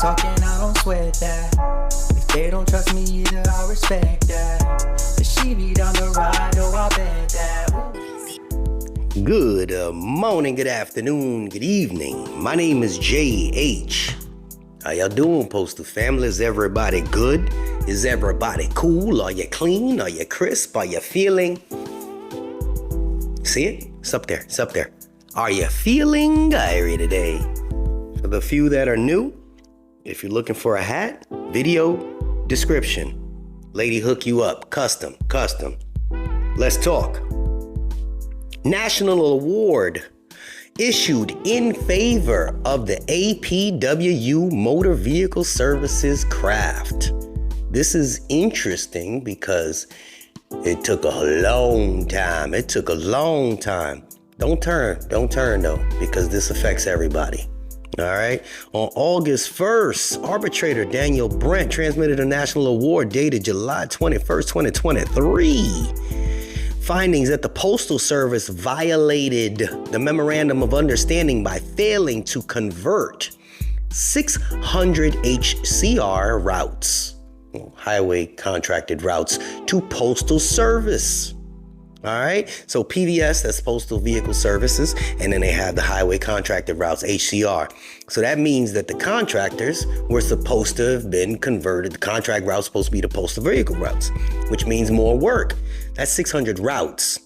talking, I don't sweat that. If they don't trust me either, I respect that. But she be down the ride, oh, I bet that. Good morning, good afternoon, good evening. My name is JH. How y'all doing, Postal family? Is everybody good? Is everybody cool? Are you clean? Are you crisp? Are you feeling? See it? It's up there. It's up there. Are you feeling irie today? For the few that are new, if you're looking for a hat, video, description. Lady hook you up. Custom. Let's talk. National award issued in favor of the APWU Motor Vehicle Services craft. This is interesting because it took a long time. Don't turn though, because this affects everybody. All right. On August 1st, arbitrator Daniel Brent transmitted a national award dated July 21st, 2023. Findings that the Postal Service violated the Memorandum of Understanding by failing to convert 600 HCR routes, highway contracted routes, to Postal Service. All right. So PVS, that's Postal Vehicle Services. And then they have the highway contracted routes, HCR. So that means that the contractors were supposed to have been converted. The contract routes supposed to be the postal vehicle routes, which means more work. That's 600 routes.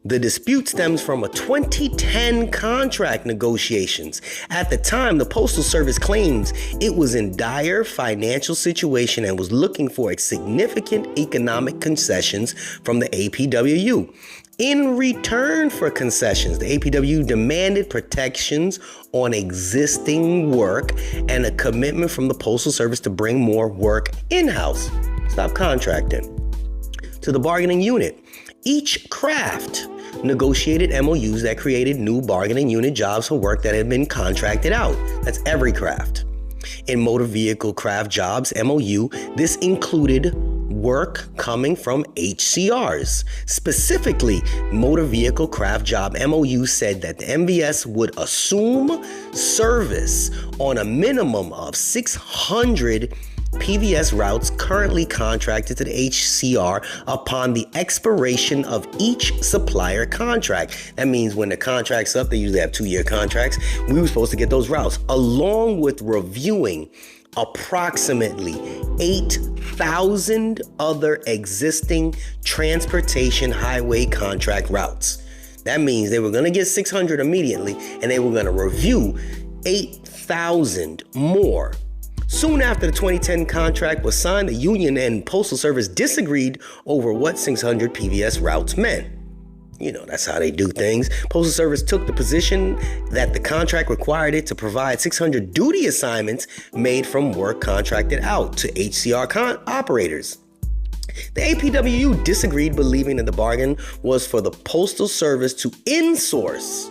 The dispute stems from a 2010 contract negotiations. At the time, the Postal Service claims it was in dire financial situation and was looking for significant economic concessions from the APWU. In return for concessions, the APWU demanded protections on existing work and a commitment from the Postal Service to bring more work in-house. Stop contracting. To the bargaining unit, each craft negotiated MOUs that created new bargaining unit jobs for work that had been contracted out. That's every craft. In motor vehicle craft jobs MOU, this included work coming from HCRs. Specifically, motor vehicle craft job MOU said that the MVS would assume service on a minimum of 600 PVS routes currently contracted to the HCR upon the expiration of each supplier contract. That means when the contract's up, they usually have 2-year contracts. We were supposed to get those routes, along with reviewing approximately 8,000 other existing transportation highway contract routes. That means they were going to get 600 immediately, and they were going to review 8,000 more. Soon after the 2010 contract was signed, the union and Postal Service disagreed over what 600 PVS routes meant. You know, that's how they do things. Postal Service took the position that the contract required it to provide 600 duty assignments made from work contracted out to HCR operators. The APWU disagreed, believing that the bargain was for the Postal Service to insource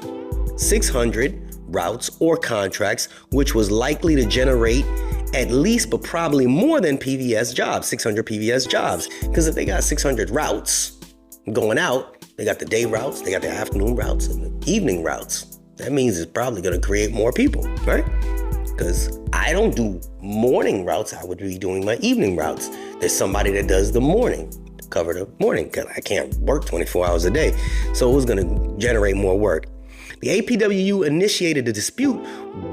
600 routes or contracts, which was likely to generate at least, but probably more than PVS jobs, 600 PVS jobs. Because if they got 600 routes going out, they got the day routes, they got the afternoon routes, and the evening routes. That means it's probably going to create more people, right? Because I don't do morning routes. I would be doing my evening routes. There's somebody that does the morning, to cover the morning, because I can't work 24 hours a day. So it was going to generate more work. The APWU initiated the dispute,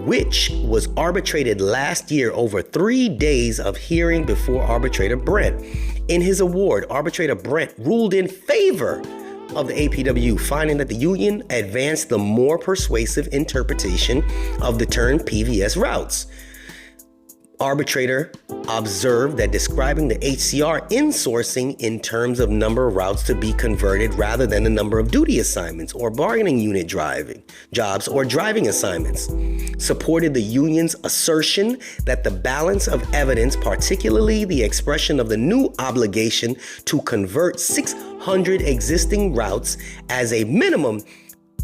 which was arbitrated last year over 3 days of hearing before arbitrator Brent. In his award, arbitrator Brent ruled in favor of the APWU, finding that the union advanced the more persuasive interpretation of the term PVS routes. Arbitrator observed that describing the HCR insourcing in terms of number of routes to be converted rather than the number of duty assignments or bargaining unit driving jobs or driving assignments supported the union's assertion that the balance of evidence, particularly the expression of the new obligation to convert 600 existing routes as a minimum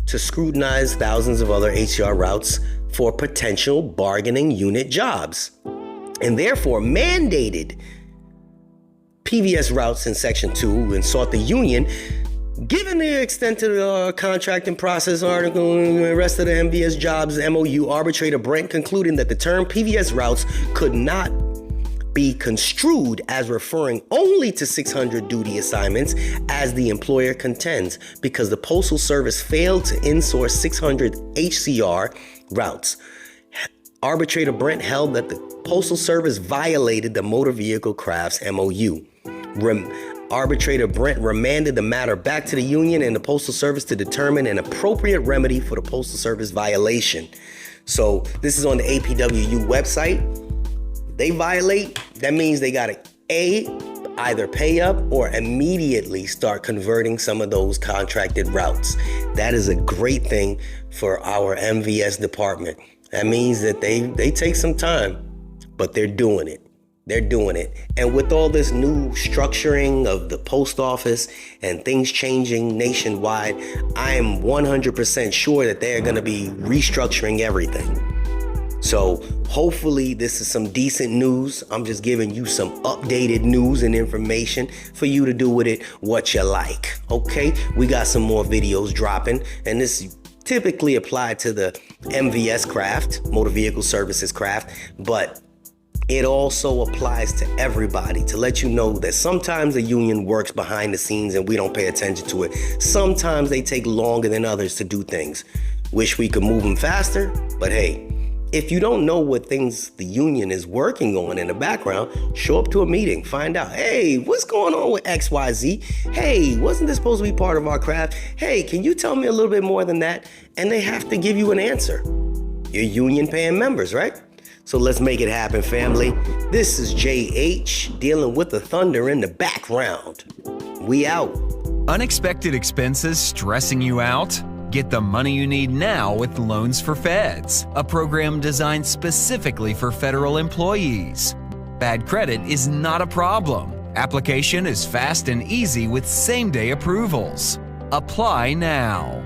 to scrutinize thousands of other HCR routes for potential bargaining unit jobs, and therefore mandated PVS routes in Section 2 and sought the union Given the extent of the contracting process article and the rest of the MVS jobs MOU, arbitrator Brent concluding that the term PVS routes could not be construed as referring only to 600 duty assignments, as the employer contends, because the Postal Service failed to insource 600 HCR routes. Arbitrator Brent held that the Postal Service violated the Motor Vehicle Crafts MOU. Arbitrator Brent remanded the matter back to the union and the Postal Service to determine an appropriate remedy for the Postal Service violation. So this is on the APWU website. They violate, that means they gotta either pay up or immediately start converting some of those contracted routes. That is a great thing for our MVS department. That means that they take some time, but they're doing it. They're doing it. And with all this new structuring of the post office and things changing nationwide, I am 100% sure that they're going to be restructuring everything. So hopefully this is some decent news. I'm just giving you some updated news and information for you to do with it what you like. Okay, we got some more videos dropping, and this typically applied to the MVS craft, Motor Vehicle Services craft, but it also applies to everybody, to let you know that sometimes the union works behind the scenes and we don't pay attention to it. Sometimes they take longer than others to do things. Wish we could move them faster, but hey, if you don't know what things the union is working on in the background, show up to a meeting, find out, hey, what's going on with XYZ? Hey, wasn't this supposed to be part of our craft? Hey, can you tell me a little bit more than that? And they have to give you an answer. You're union paying members, right? So let's make it happen, family. This is JH dealing with the thunder in the background. We out. Unexpected expenses stressing you out? Get the money you need now with Loans for Feds, a program designed specifically for federal employees. Bad credit is not a problem. Application is fast and easy with same-day approvals. Apply now.